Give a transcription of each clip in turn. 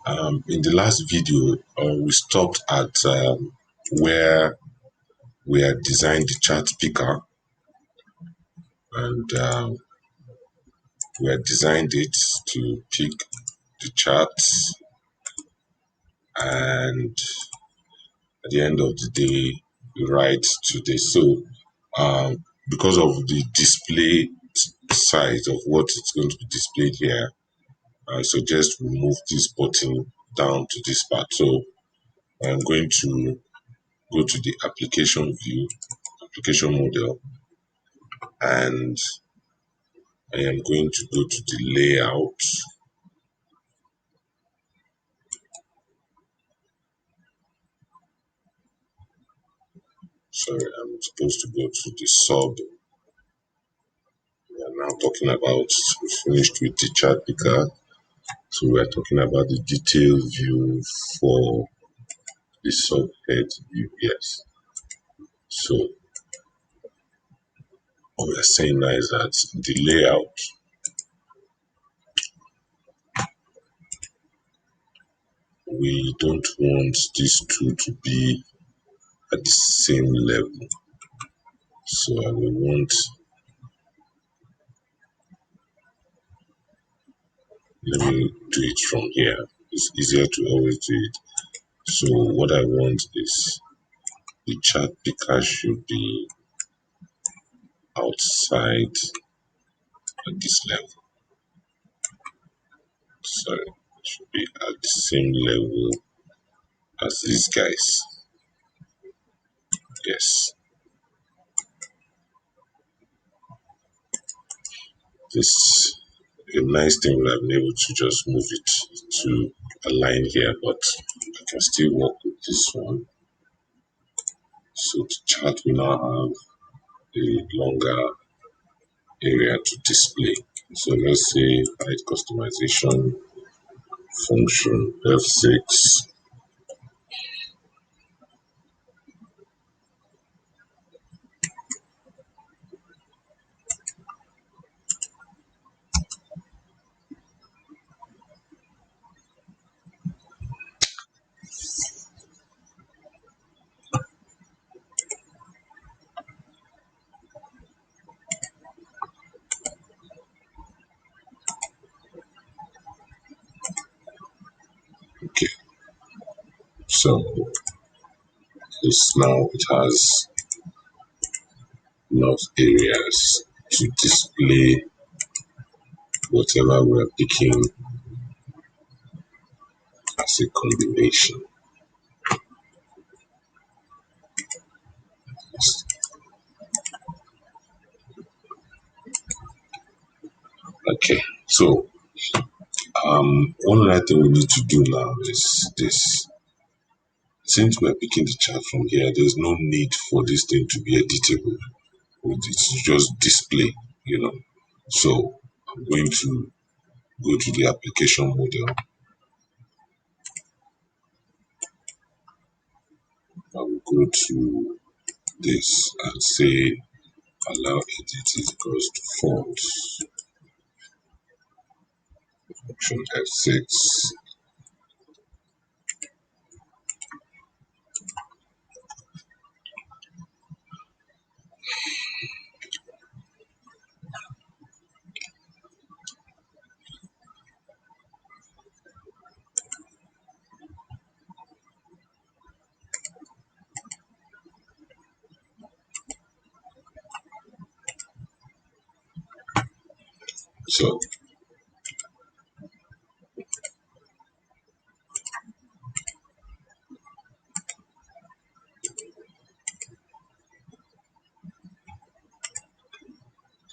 In the last video, we stopped at where we had designed the chart picker, and we had designed it to pick the charts, and at the end of the day, we write to this. So, because of the display size of what it's going to be displayed here, I suggest we move this button down to this part. So, I'm going to go to the application view, application model, and I am going to go to the layout. Sorry, I'm supposed to go to the sub. We are now talking about, we finished with the chart picker. So we are talking about the detail view for the subhead view. Yes. So what we are saying now is that the layout, we don't want these two to be at the same level. So I will want, let me do it from here. It's easier to always do it. So what I want is the chart picker should be outside at this level. Sorry, it should be at the same level as these guys. Yes. This a nice thing would have been able to just move it to a line here, but I can still work with this one. So the chart will now have a longer area to display. So let's say hide customization function F6. Okay, so this now it has enough areas to display whatever we're picking as a combination. Okay, so one other thing we need to do now is this. Since we're picking the chart from here, there's no need for this thing to be editable. It's just display, you know. So I'm going to go to the application model. I will go to this and say allow edit is equals to font function F6.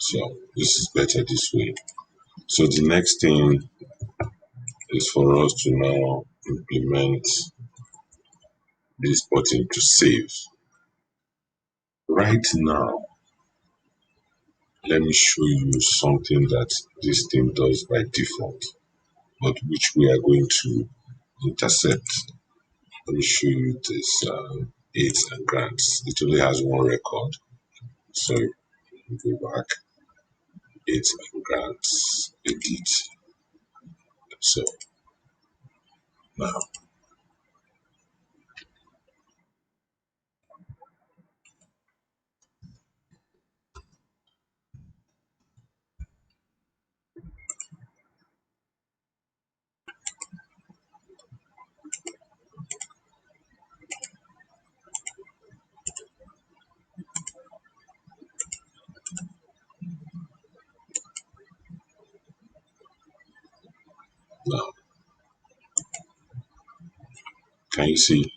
So this is better this way. So the next thing is for us to now implement this button to save. Right now, let me show you something that this thing does by default, but which we are going to intercept. Let me show you this aids and grants. It only has one record. So go back, aids and grants, edit. So Now, now, can you see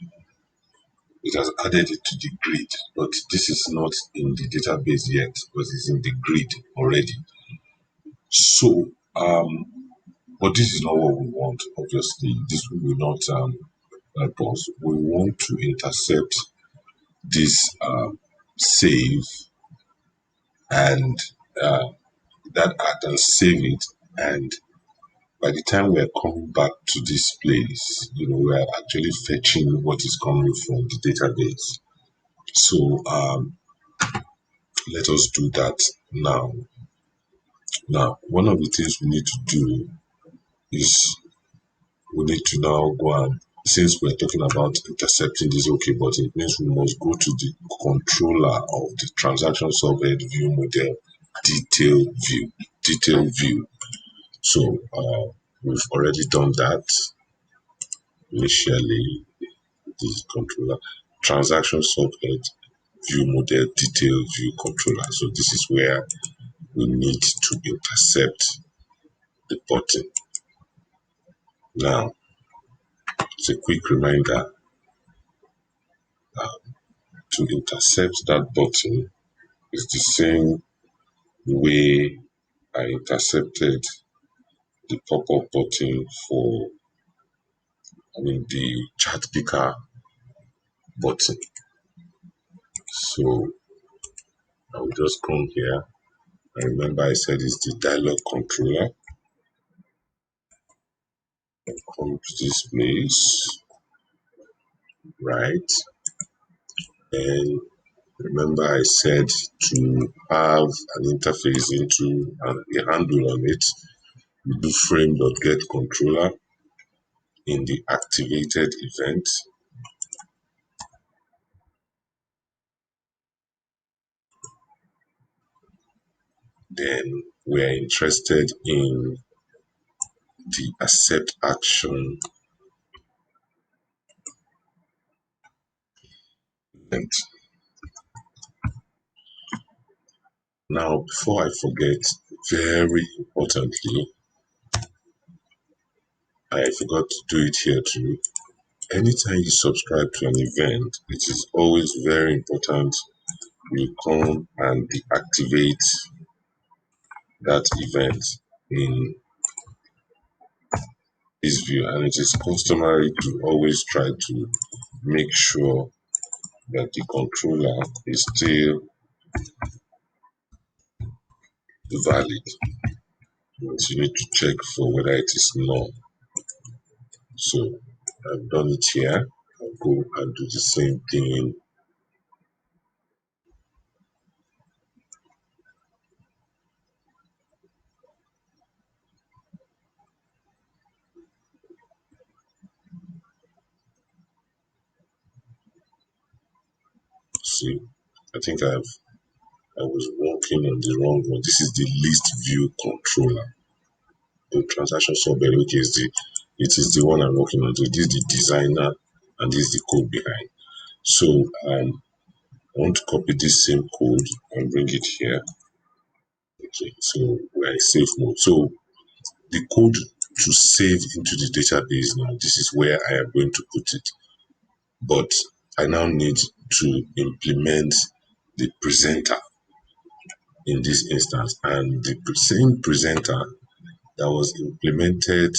it has added it to the grid, but this is not in the database yet, but it's in the grid already. So, but this is not what we want, obviously. This will not help us. We want to intercept this save and uh, that act and save it. And by the time we're coming back to this place, we're actually fetching what is coming from the database. So let us do that now. Now, one of the things we need to do is we need to now go and, since we're talking about intercepting this, okay, but it means we must go to the controller of the transaction subhead view model detail view. So we've already done that initially. This controller transaction subhead view model detail view controller. So this is where we need to intercept the button. Now, it's a quick reminder to intercept that button is the same way I intercepted the pop-up button for, the chat picker button. So I will just come here. I remember I said it's the dialog controller. Come to this place, right? And remember I said to have an interface into a handle on it. We do frame.getController in the activated event. Then we're interested in the accept action event. Now, before I forget, very importantly, I forgot to do it here too. Anytime you subscribe to an event, it is always very important you come and deactivate that event in this view. And it is customary to always try to make sure that the controller is still valid. But you need to check for whether it is not. So I've done it here. I'll go and do the same thing. See, I think I was working on the wrong one. This is the list view controller. The transaction software, which is the one I'm working on. So this is the designer and this is the code behind. So I want to copy this same code and bring it here. Okay, so we're in safe mode. So the code to save into the database now, this is where I am going to put it. But I now need to implement the presenter in this instance. And the same presenter that was implemented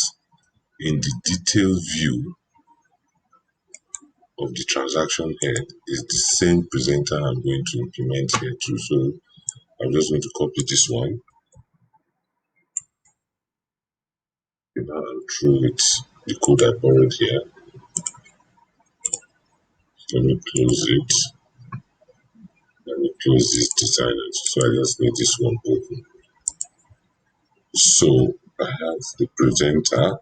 in the detail view of the transaction head is the same presenter I'm going to implement here too. So I'm just going to copy this one. Now I'm through with the code I borrowed here. Let me close it. Let me close this designer. So I just need this one open. So I have the presenter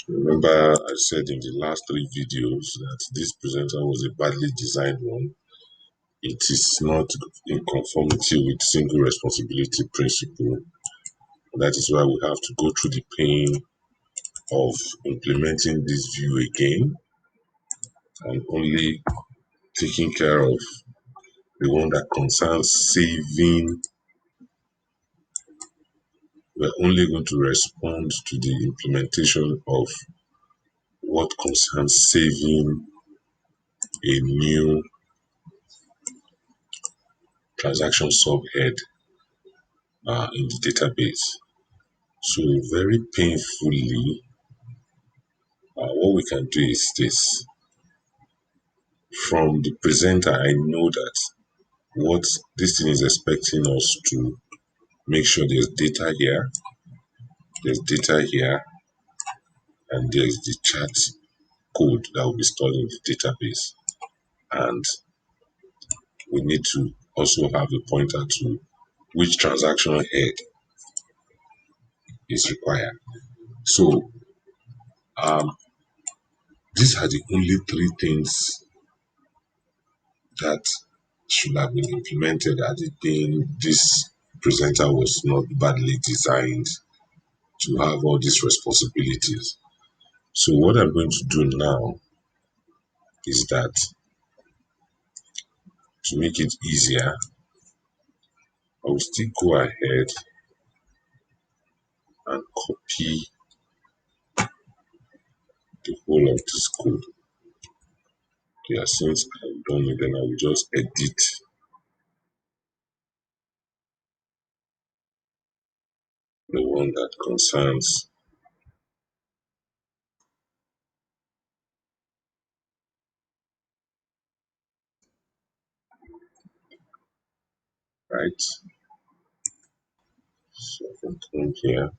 Remember, I said in the last three videos that this presenter was a badly designed one. It is not in conformity with single responsibility principle. That is why we have to go through the pain of implementing this view again and only taking care of the one that concerns saving. We're only going to respond to the implementation of what concerns saving a new transaction subhead in the database. So very painfully, what we can do is this. From the presenter, I know that what this thing is expecting us to make sure there's data here, and there's the chat code that will be stored in the database. And we need to also have a pointer to which transaction head is required. So these are the only three things that should have been implemented had it been this presenter was not badly designed to have all these responsibilities. So what I'm going to do now is that to make it easier, I will still go ahead and copy the whole of this code. Yeah, since I've done it, then I will just edit the one that concerns, right? So I can come here.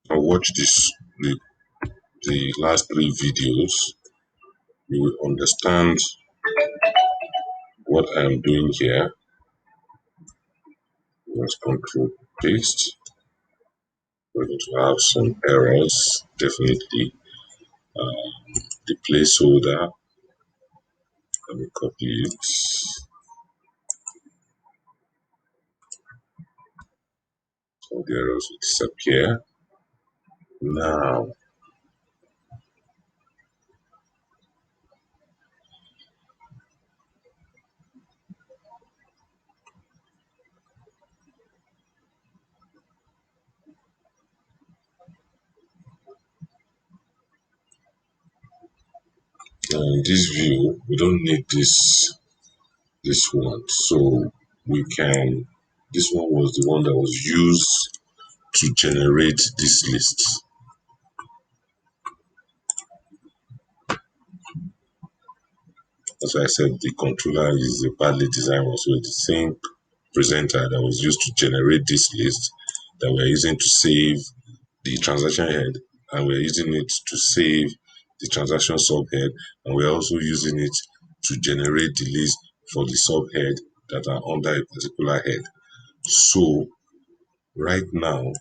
I watch the last three videos. You will understand what I am doing here. Let's control paste. We're going to have some errors, definitely. The placeholder, let me copy it. So the errors will disappear. Now, in this view, we don't need this one. So we can, this one was the one that was used to generate this list. That's why I said the controller is a badly designed one. So it's the same presenter that was used to generate this list that we're using to save the transaction head, and we're using it to save the transaction subhead, and we're also using it to generate the list for the subhead that are under a particular head. So right now,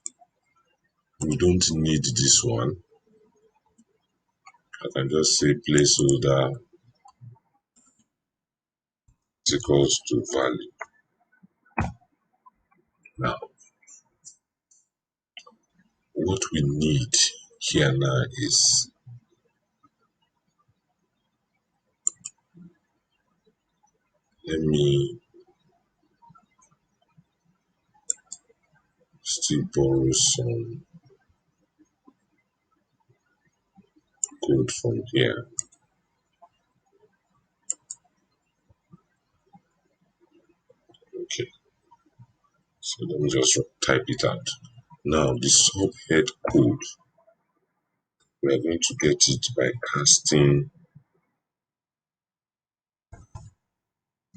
we don't need this one. I can just say placeholder is equals to value. Now, what we need here now is, let me still borrow some code from here. Okay, so let me just type it out. Now, the subhead code, we are going to get it by casting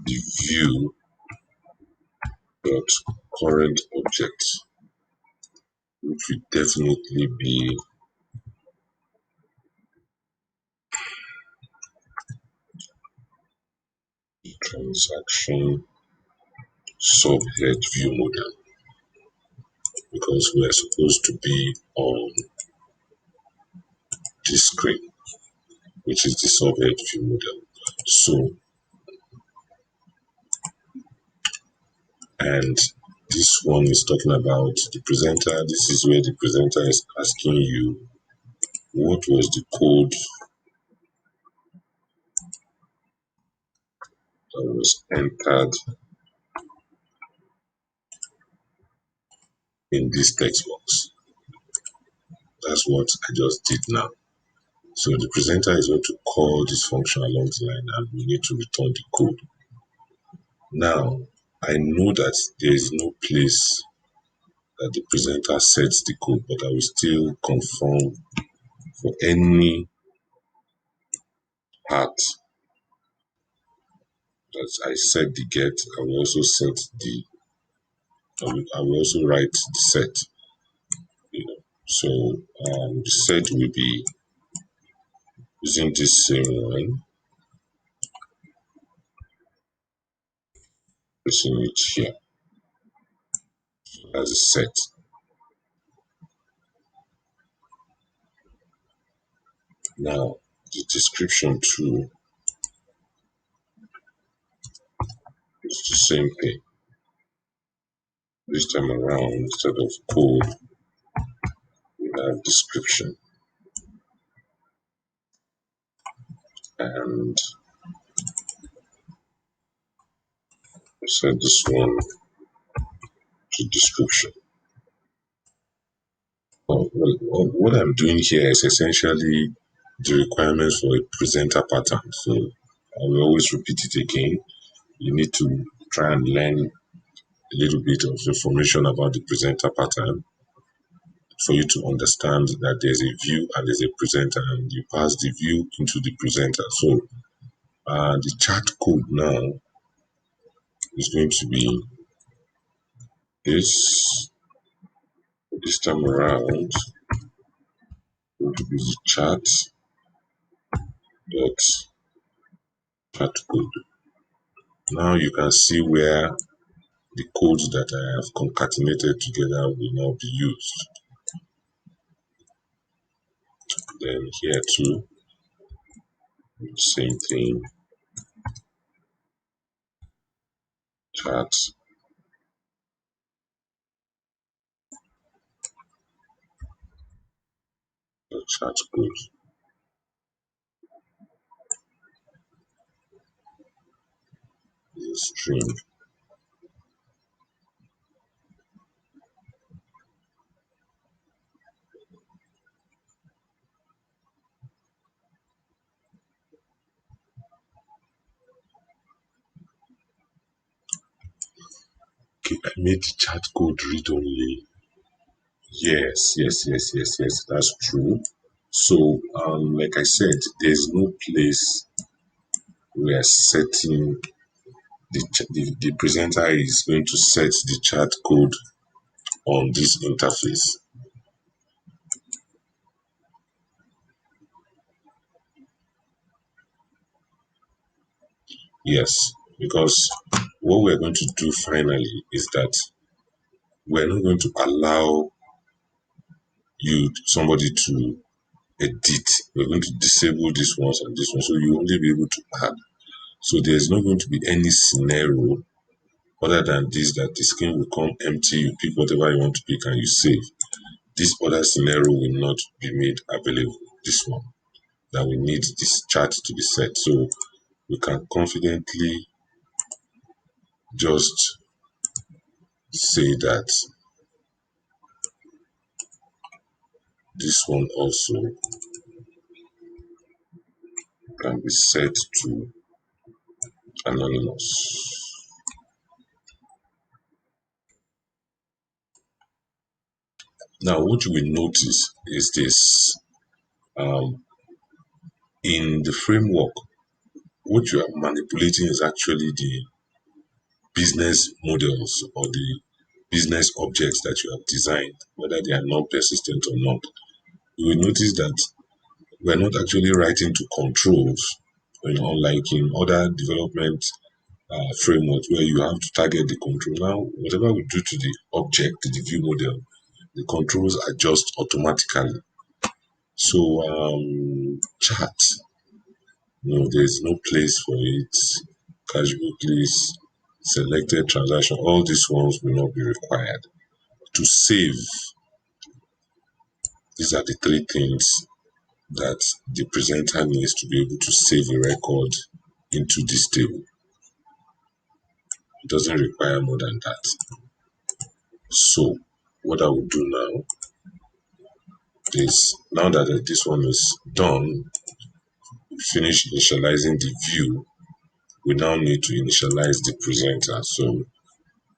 the view dot current object, which will definitely be transaction subhead view model. because we are supposed to be on this screen, which is the Subhead view model. So, and this one is talking about the presenter. This is where the presenter is asking you what was the code that was entered in this text box. That's what I just did now. So the presenter is going to call this function along the line and we need to return the code. Now, I know that there is no place that the presenter sets the code, but I will still confirm for any part that I set the get, I will also set the, I will also write the set, you know. So the set will be using this same one, placing it here as a set. Now, the description too is the same thing. This time around, instead of code, we have description. And set this one to description. What I'm doing here is essentially the requirements for a presenter pattern. So I will always repeat it again. You need to try and learn a little bit of information about the presenter pattern for you to understand that there's a view and there's a presenter, and you pass the view into the presenter. So the chat code now is going to be this. This time around, going to be the dot chat code. Now you can see where the codes that I have concatenated together will now be used. Then here too, same thing, chat, the chat code, the string. Okay, I made the chat code read only. Yes, that's true. So, like I said, there's no place where setting the presenter is going to set the chat code on this interface. Yes, because what we're going to do finally is that we're not going to allow somebody to edit. We're going to disable this ones and this one, so you only be able to add. So there's not going to be any scenario other than this, that the screen will come empty, you pick whatever you want to pick and you save. This other scenario will not be made available, this one, that we need this chart to be set. So we can confidently just say that this one also can be set to anonymous. Now, what you will notice is this. Um, in the framework, what you are manipulating is actually the business models or the business objects that you have designed, whether they are non-persistent or not. You will notice that we're not actually writing to controls, unlike in other development frameworks where you have to target the control. Now, whatever we do to the object, the view model, the controls adjust automatically. So chat, no, there's no place for it. Cash book list, selected transaction, all these ones will not be required. To save, these are the three things that the presenter needs to be able to save a record into this table. It doesn't require more than that. So what I will do now is, now that this one is done, finish initializing the view, we now need to initialize the presenter. So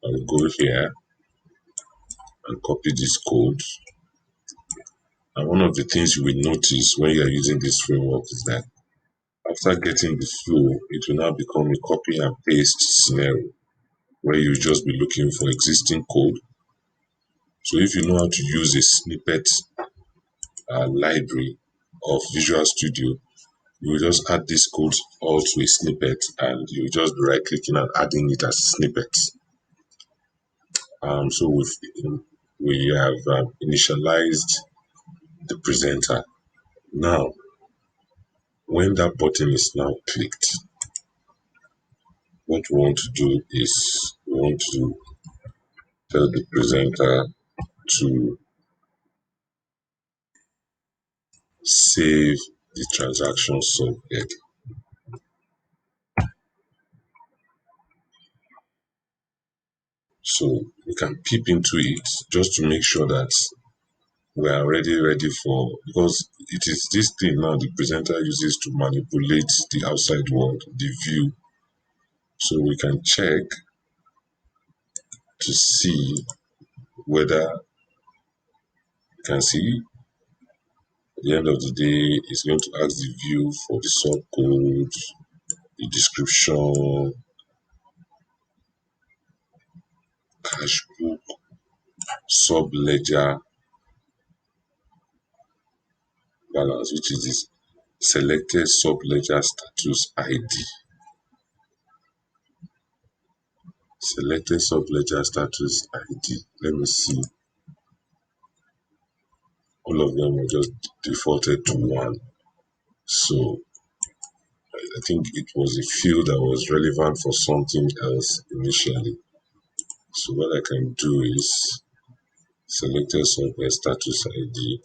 I will go here and copy this code. And one of the things you will notice when you are using this framework is that after getting the flow, it will now become a copy and paste scenario where you just be looking for existing code. So if you know how to use a snippet library of Visual Studio, you will just add these codes all to a snippet, and you just be right clicking and adding it as snippets. So we have initialized the presenter. Now, when that button is now clicked, what we want to do is we want to tell the presenter to save the transaction subhead. So we can peep into it just to make sure that we are already ready for, because it is this thing now the presenter uses to manipulate the outside world, the view. So we can check to see whether you can see at the end of the day it's going to ask the view for the subcode, the description, cash book, sub ledger balance, which is this selected sub ledger status ID. Selected sub ledger status ID. Let me see. All of them were just defaulted to one. So I think it was a field that was relevant for something else initially. So what I can do is selected software status ID.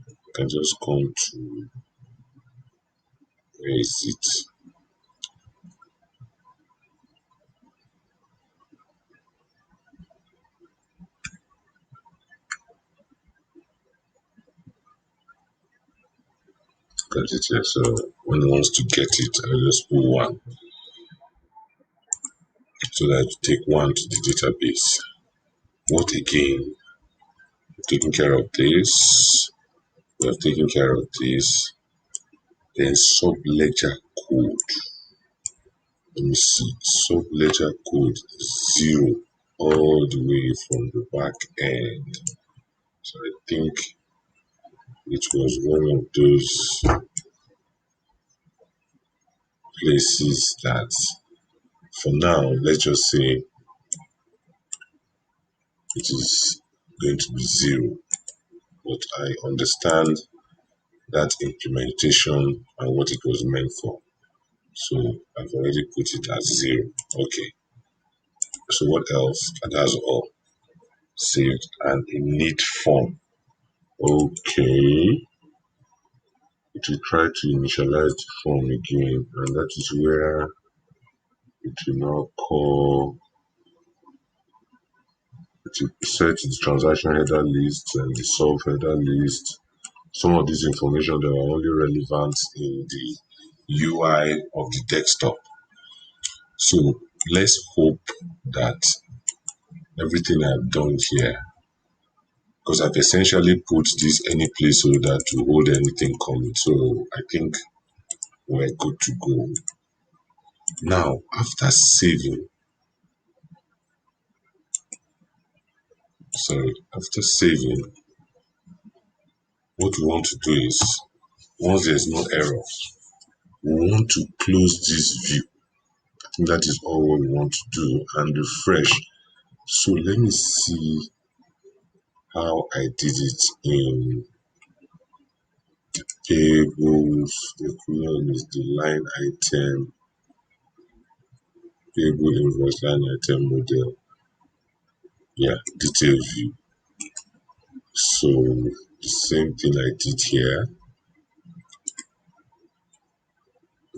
I can just come to, where is it? Got it here. So when it wants to get it, I just put one. So that I take one to the database. What again? Taking care of this. We have taken care of this. Then subledger code. Let me see. Subledger code 0 all the way from the back end. So I think it was one of those places that, for now, let's just say it is going to be 0. But I understand that implementation and what it was meant for. So I've already put it as 0. Okay. So what else? And that's all. Saved and init form. Okay. It will try to initialize the form again, and that is where it will now call, it will set the transaction header list and the sub header list. Some of this information that are only relevant in the UI of the desktop. So let's hope that everything I've done here, because I've essentially put this any placeholder to hold anything coming. So I think we're good to go. Now, after saving, after saving, what we want to do is, once there's no error, we want to close this view. I think that is all we want to do, and refresh. So let me see how I did it in tables. The column is the line item, table invoice line item model. Yeah, detail view. So the same thing I did here.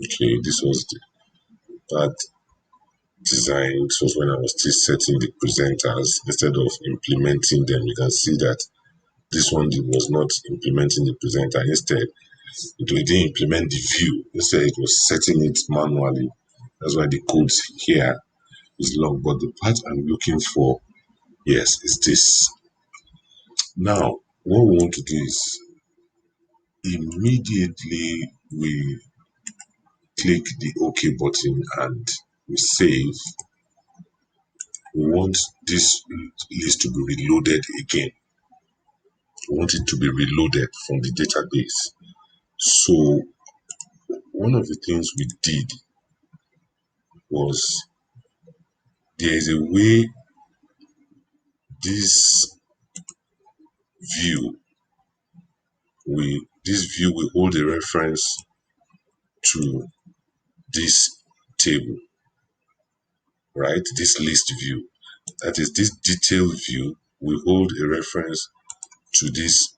Okay, this was that design. This was when I was still setting the presenters instead of implementing them. You can see that this one was not implementing the presenter. Instead, it didn't implement the view. Instead, it was setting it manually. That's why the code here is long. But the part I'm looking for, yes, is this. Now, what we want to do is immediately we click the OK button and we save. We want this list to be reloaded again. We want it to be reloaded from the database. So one of the things we did was there is a way this view will hold a reference to this table, right? This list view. That is, this detail view will hold a reference to this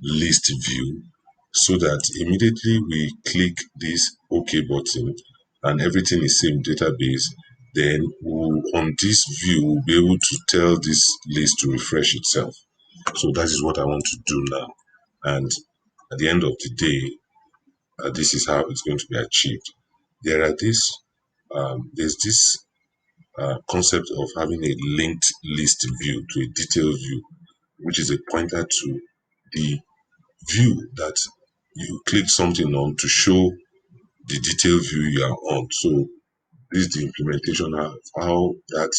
list view so that immediately we click this OK button and everything is same database, then on this view we'll be able to tell this list to refresh itself. So that is what I want to do now. And at the end of the day, this is how it's going to be achieved. There's this concept of having a linked list view to a detailed view, which is a pointer to the view that you click something on to show the detailed view you are on. So this is the implementation of how that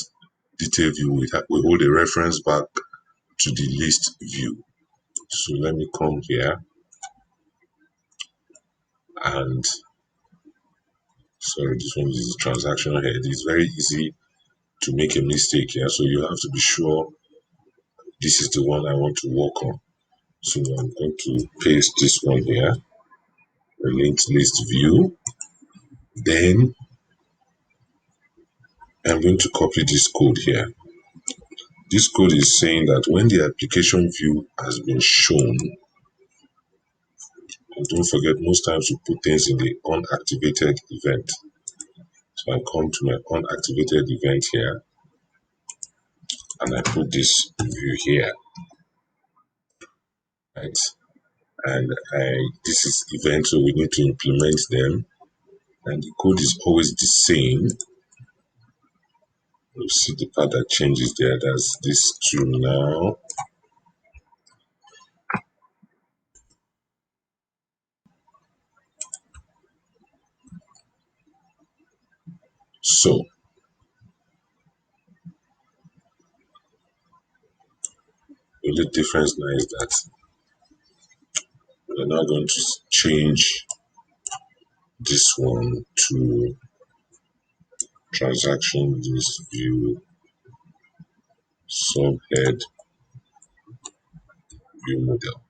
detailed view will hold a reference back to the list view. So let me come here and sorry, this one is a transaction head. It's very easy to make a mistake here. So you have to be sure this is the one I want to work on. So I'm going to paste this one here, the linked list view. Then I'm going to copy this code here. This code is saying that when the application view has been shown, and don't forget, most times you put things in the unactivated event. So I come to my unactivated event here, and I put this view here, right? And this is event, so we need to implement them. And the code is always the same. You see the part that changes there. That's this two now. So the only difference now is that we're now going to change this one to transaction list view subhead view model.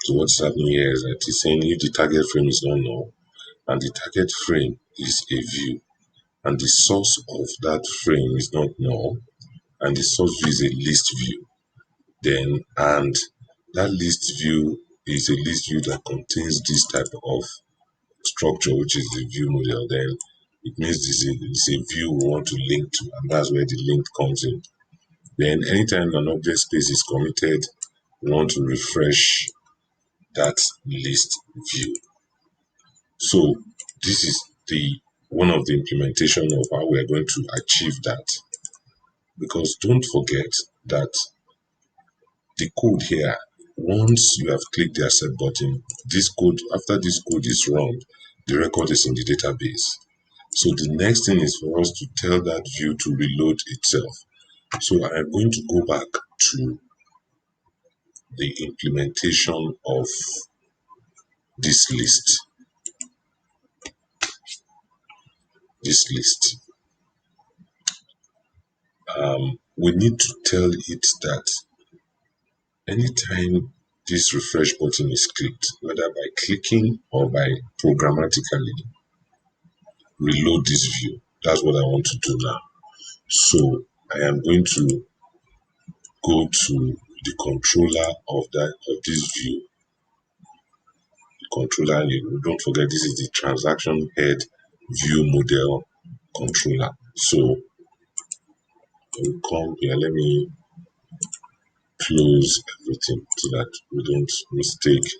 So what's happening here is that it's saying if the target frame is not null and the target frame is a view and the source of that frame is not null and the source view is a list view, then and that list view is a list view that contains this type of structure, which is the view model, then it means this is a view we want to link to, and that's where the link comes in. Then anytime an object space is committed, we want to refresh that list view. So this is the one of the implementation of how we are going to achieve that. Because don't forget that the code here, once you have clicked the accept button, this code, after this code is run, the record is in the database. So the next thing is for us to tell that view to reload itself. So I'm going to go back to the implementation of this list. this list. We need to tell it that anytime this refresh button is clicked, whether by clicking or by programmatically reload this view. That's what I want to do now. So I am going to go to the controller of this view. Controller, don't forget this is the transaction head view model controller. So we'll come here. Let me close everything so that we don't mistake.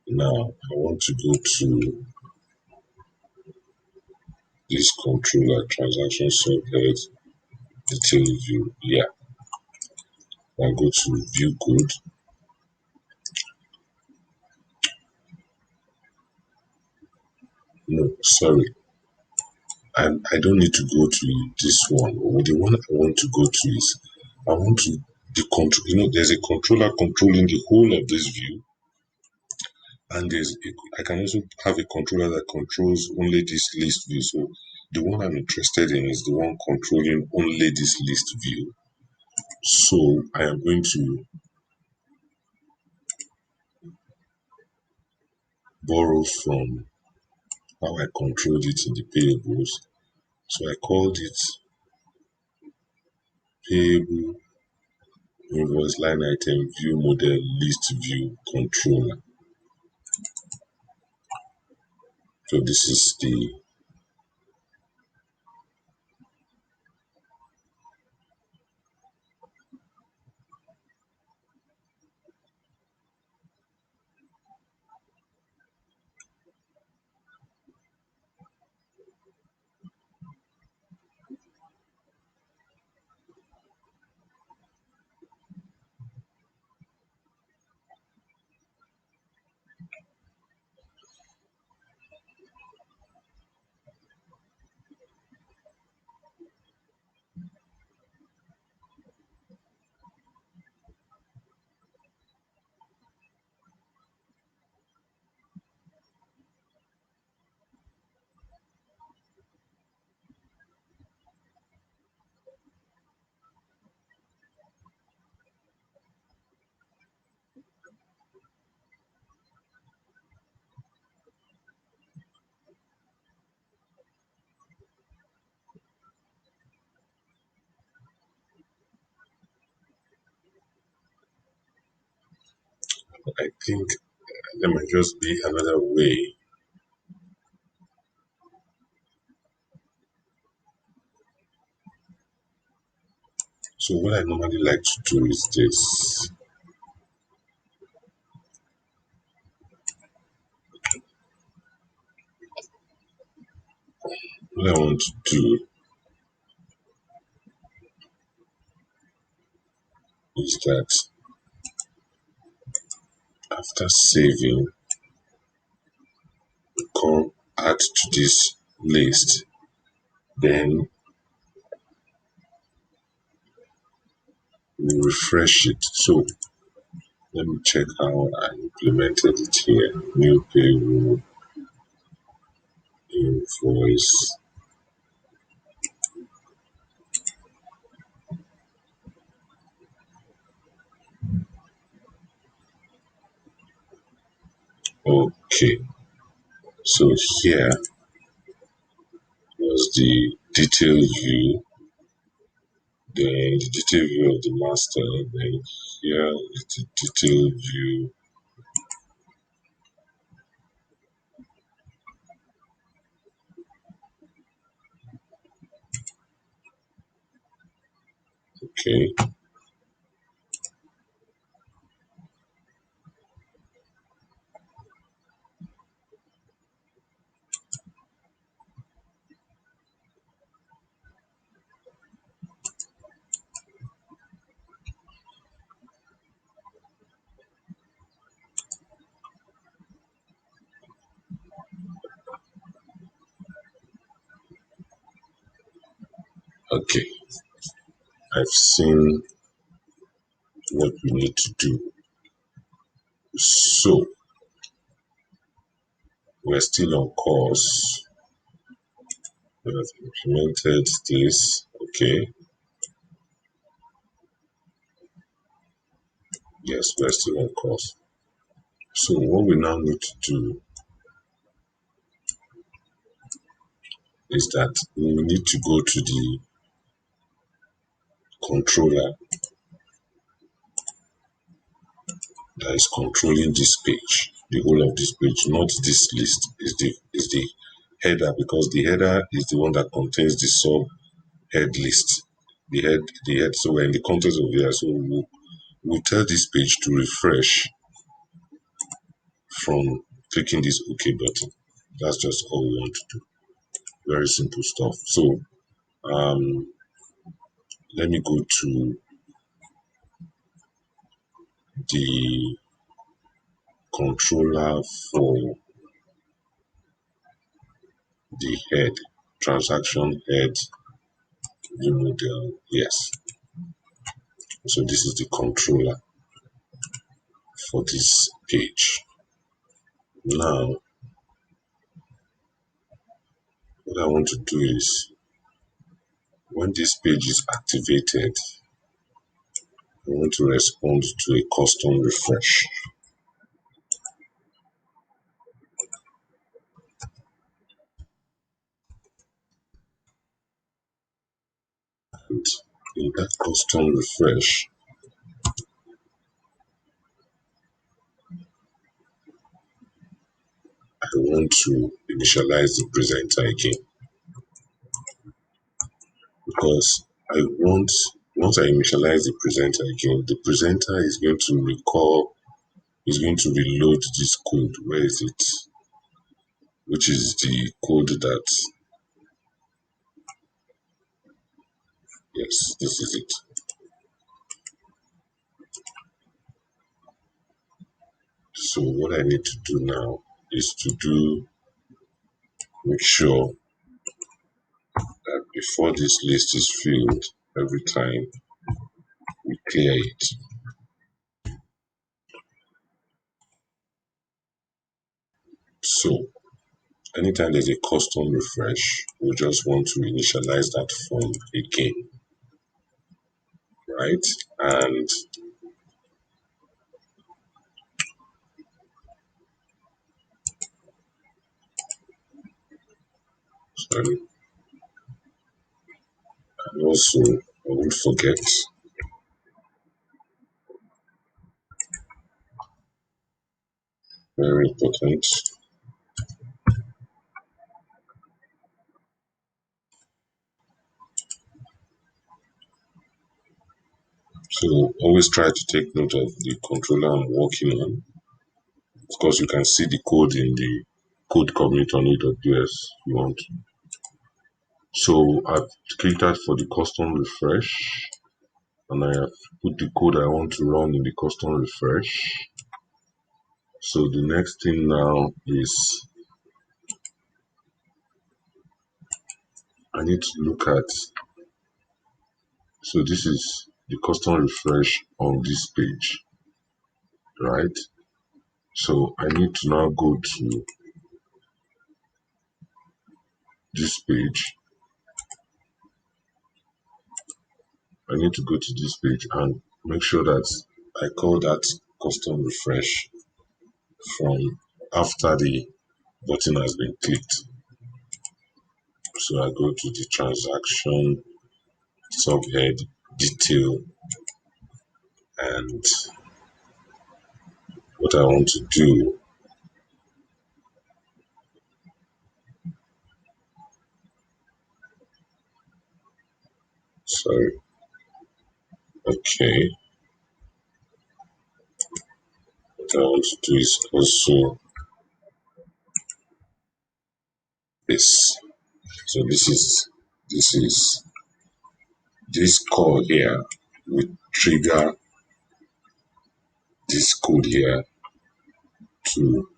Now I want to go to this controller transaction subhead detail view. Yeah, I go to view code. No, sorry, I don't need to go to this one. The one I want to go to is I want to the control. There's a controller controlling the whole of this view, and I can also have a controller that controls only this list view. So the one I'm interested in is the one controlling only this list view. So I am going to borrow from how I controlled it in the payables. So I called it payable invoice line item view model list view controller. So this is I think there might just be another way. So what I normally like to do is this. What I want to do is that after saving, come add to this list, then we refresh it. So let me check how I implemented it here. New payroll invoice. Okay, so here was the detail view, then the detail view of the master, then here is the detail view. Okay, okay, I've seen what we need to do. So we're still on course. We have implemented this. Okay. Yes, we're still on course. So what we now need to do is that we need to go to the controller that is controlling this page, the whole of this page, not this list. Is the header, because the header is the one that contains the sub head list. The head. So we're in the context of here. So we'll tell this page to refresh from clicking this OK button. That's just all we want to do. Very simple stuff. So um, let me go to the controller for the head, transaction head, view model. Yes. So this is the controller for this page. Now, what I want to do is when this page is activated, I want to respond to a custom refresh. And in that custom refresh, I want to initialize the presenter again, because I want, once I initialize the presenter again, the presenter is going to recall, is going to reload this code. Where is it? Which is the code that, yes, this is it. So what I need to do now is to make sure that before this list is filled, every time we clear it. So anytime there's a custom refresh, we just want to initialize that form again, right? And sorry, and also I won't forget, very important. So always try to take note of the controller I'm working on. Of course, you can see the code in the code commit on AWS if you want. So I've catered for the custom refresh, and I have put the code I want to run in the custom refresh. So the next thing now is I need to look at, so this is the custom refresh on this page, right? So I need to now go to this page. I need to go to this page and make sure that I call that custom refresh from after the button has been clicked. So I go to the transaction subhead detail, and what I want to do, sorry, okay, what I want to do is also this. So this is this call here will trigger this code here to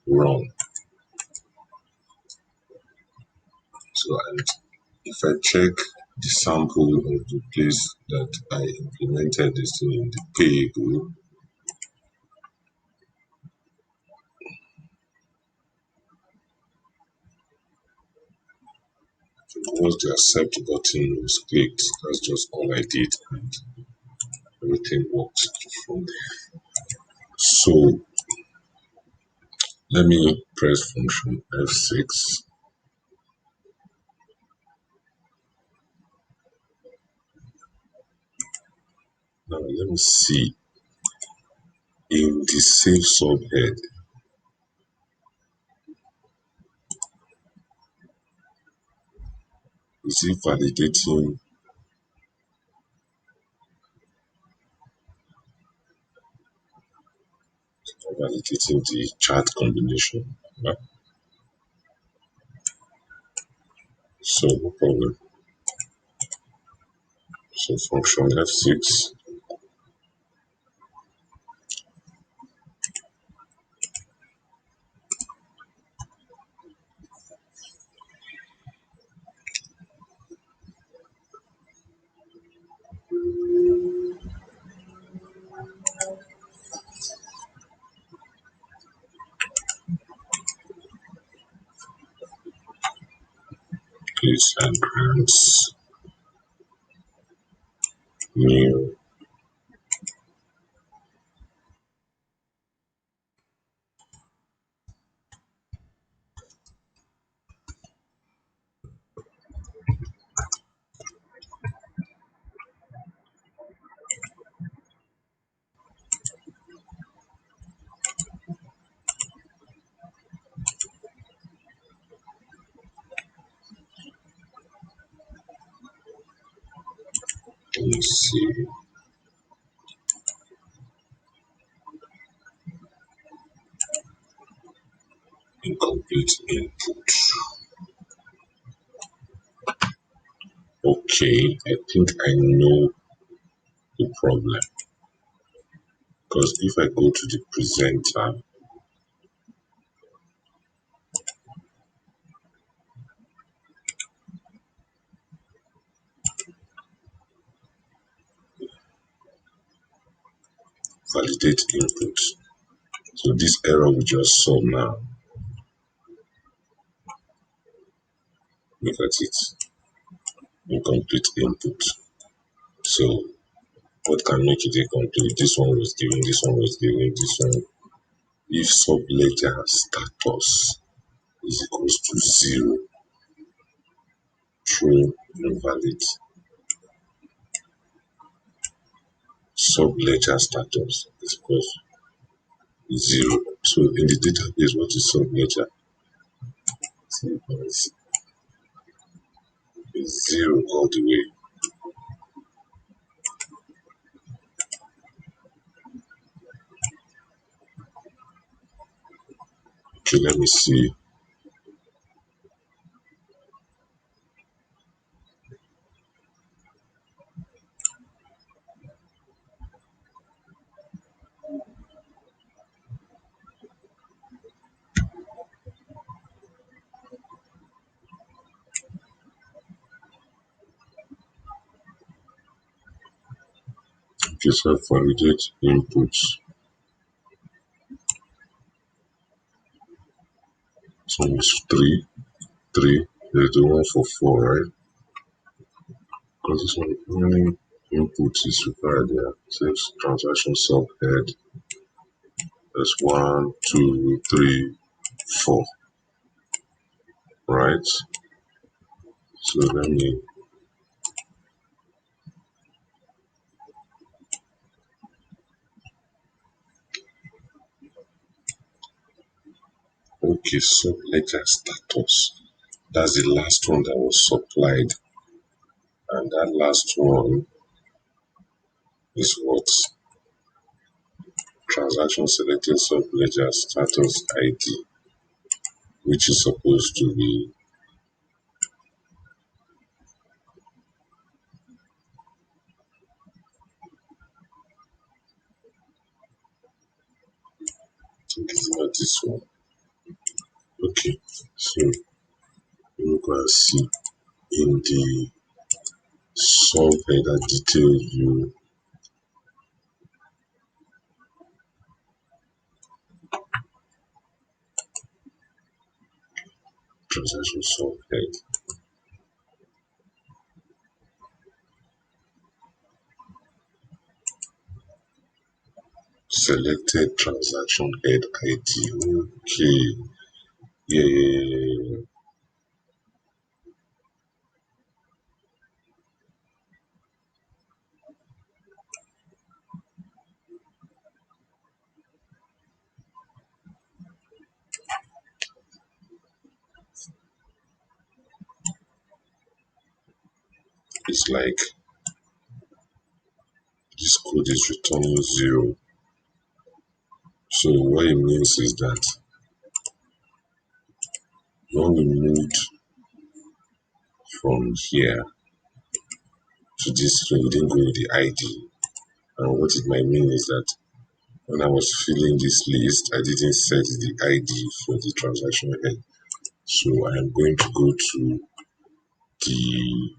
run. So and if I check the sample of the place that I implemented this thing in the payable, Once the accept button was clicked, that's just all I did, and everything works from there. So let me press function F6. Now let me see in the save subhead. Is it validating the chart combination? Yeah. So no problem. So function F6, please, and grants new. Let me see. Incomplete input. Okay, I think I know the problem. Because if I go to the presenter, validate input. So this error we just saw now, look at it, incomplete input. So what can make it incomplete? This one was given, this one was given, this one. If subledger status is equals to 0, true, invalid. Subledger status is equals to 0. So in the database, what is subledger? It's 0 all the way. Okay, let me see. Okay, so validate inputs. So it's 3, 3. There's the one for 4, right? Because this one, many inputs is required there. Says transaction subhead. There's 1, 2, 3, 4, right? So let me, okay, subledger status. That's the last one that was supplied. And that last one is what? Transaction selected subledger status ID, which is supposed to be, I think it's not this one. Okay, so you can see in the subheader detail view, transaction subhead. Selected transaction head ID. Okay. Yeah, yeah, yeah, yeah, yeah. It's like this code is returning zero. So what it means is that when we moved from here to this screen, we didn't go with the ID. And what it might mean is that when I was filling this list, I didn't set the ID for the transaction head. So I am going to go to the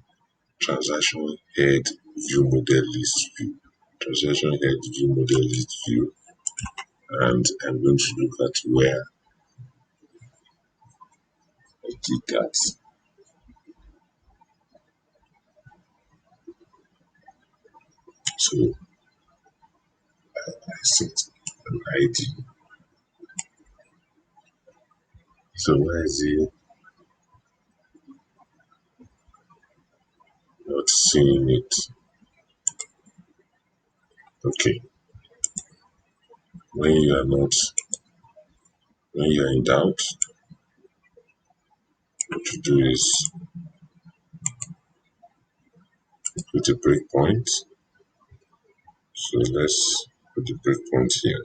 transaction head view model list view. Transaction head view model list view. And I'm going to look at where I did that. So I set an ID. So why is he not seeing it? Okay. When you are not, when you are in doubt, what you do is put a breakpoint. So let's put the breakpoint here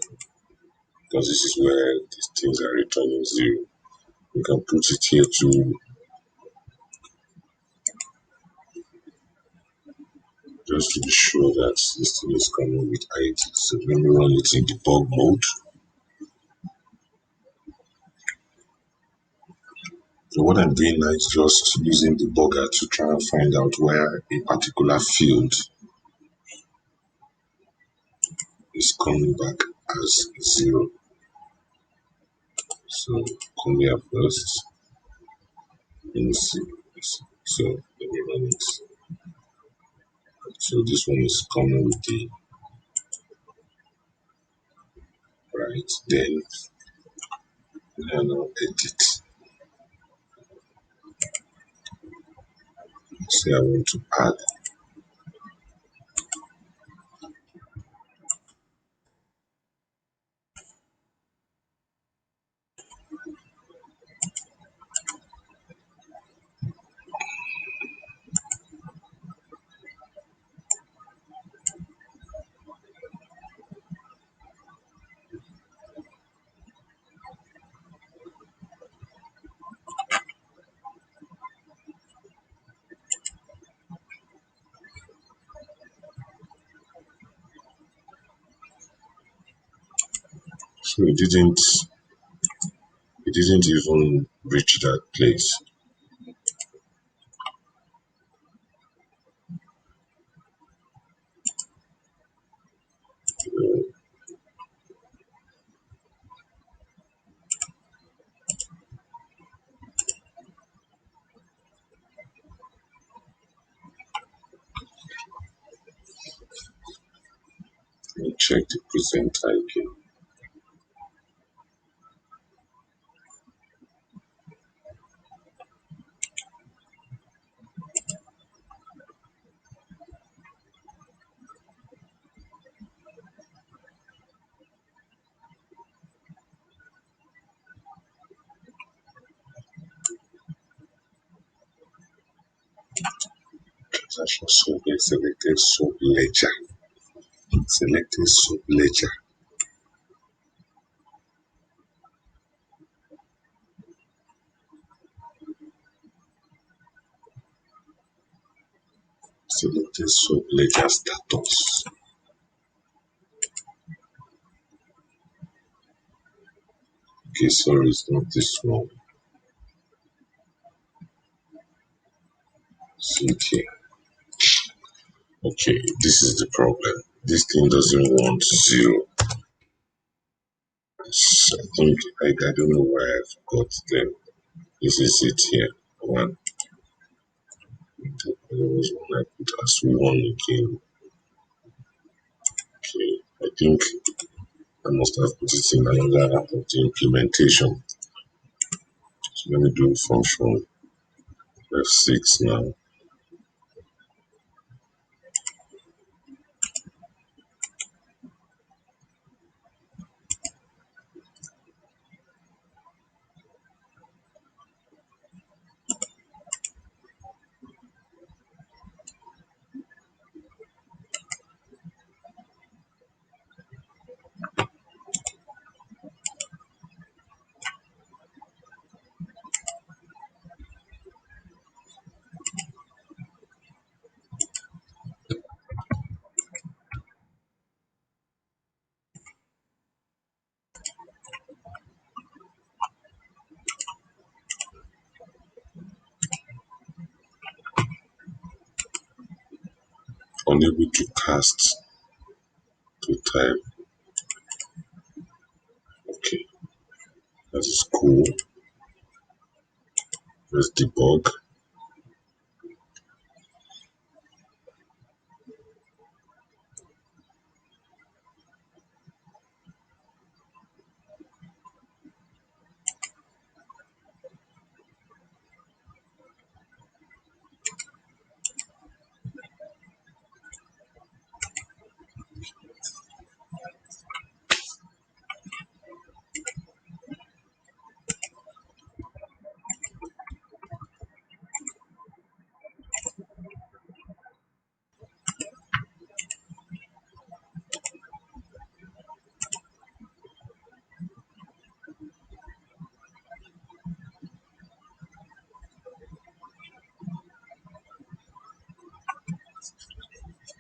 because this is where these things are returning zero. You can put it here to just to be sure that this thing is coming with ID. So let me run it in debug mode. So what I'm doing now is just using the debugger to try and find out where a particular field is coming back as zero. So come here first. Let me see. So let me run it. So this one is coming with the right. Then now edit. Say I want to add. So it didn't even reach that place. Let me check the present type. Transaction subject selected subledger. Selected subledger. Selected subledger status. Okay, sorry, it's not this one. See it here. Okay, this is the problem. This thing doesn't want zero. So I think I don't know why I forgot them. This is it here. One. There was one I put as one again. Okay, I think I must have put it in another of the implementation. So let me do function F6 now. Unable to cast to type. Okay, that is cool. Let's debug.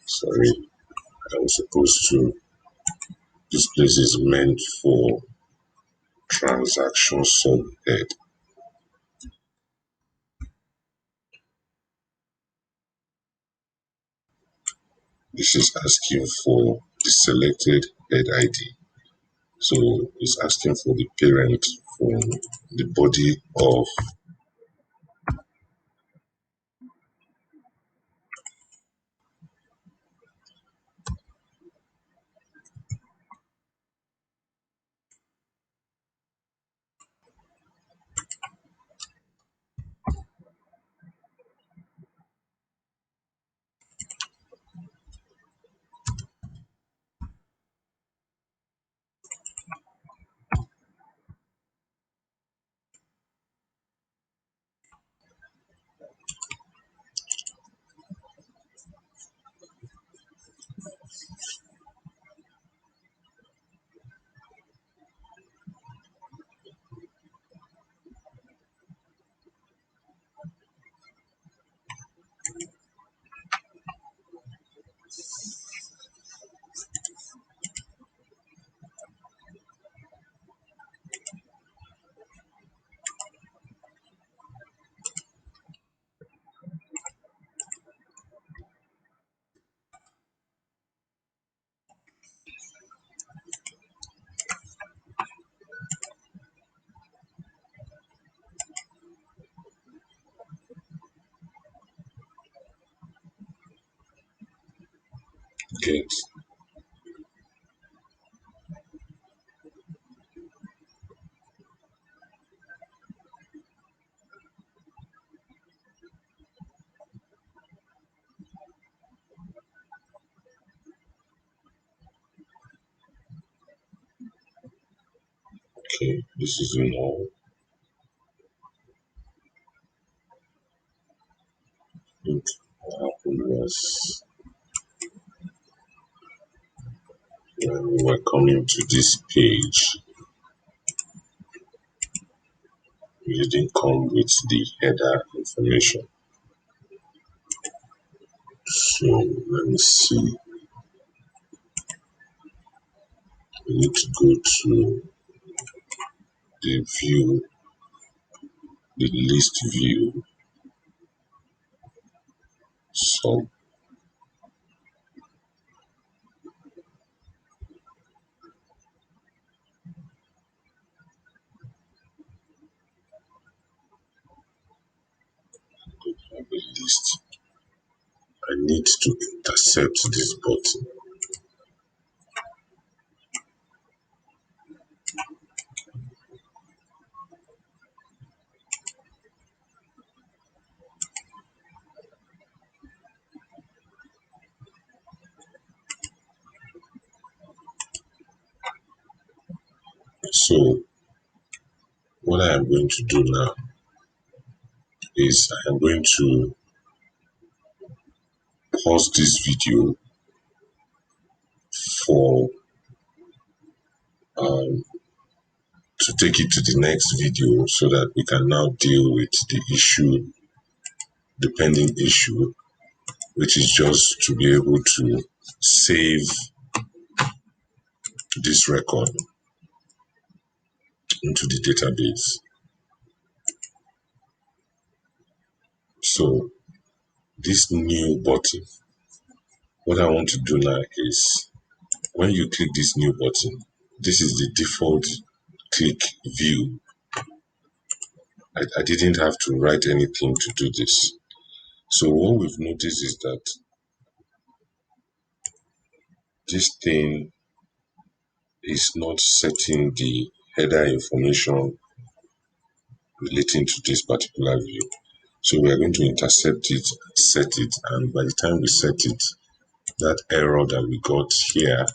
Sorry, I was supposed to. This place is meant for transaction subhead. This is asking for the selected head ID. So it's asking for the parent from the body of. Get. Okay, this is all. Look, what happened was when we were coming to this page, we didn't come with the header information. So let me see. We need to go to the view, the list view. So have a list. I need to intercept this button. So what I am going to do now is I am going to pause this video for um, to take it to the next video so that we can now deal with the issue, the pending issue, which is just to be able to save this record into the database. So this new button, what I want to do now is when you click this new button, this is the default click view. I didn't have to write anything to do this. So what we've noticed is that this thing is not setting the header information relating to this particular view. So we are going to intercept it, set it, and by the time we set it, that error that we got here,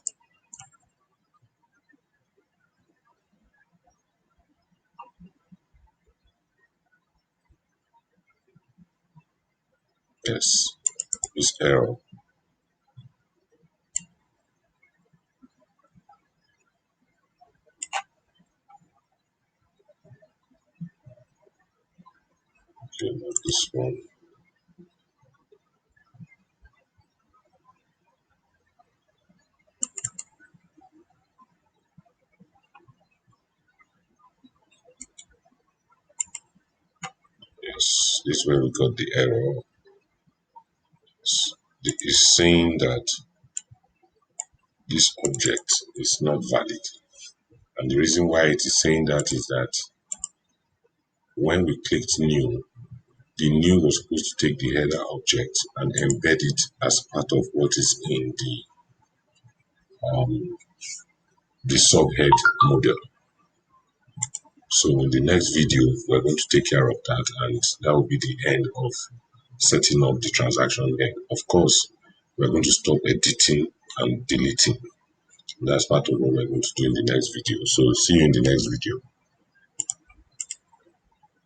yes, this error, okay, not this one, yes, this is where we got the error. It's saying that this object is not valid. And the reason why it is saying that is that when we clicked new, the new was supposed to take the header object and embed it as part of what is in um, the subhead model. So in the next video, we're going to take care of that, and that will be the end of setting up the transaction here. Of course, we're going to stop editing and deleting. That's part of what we're going to do in the next video. So see you in the next video.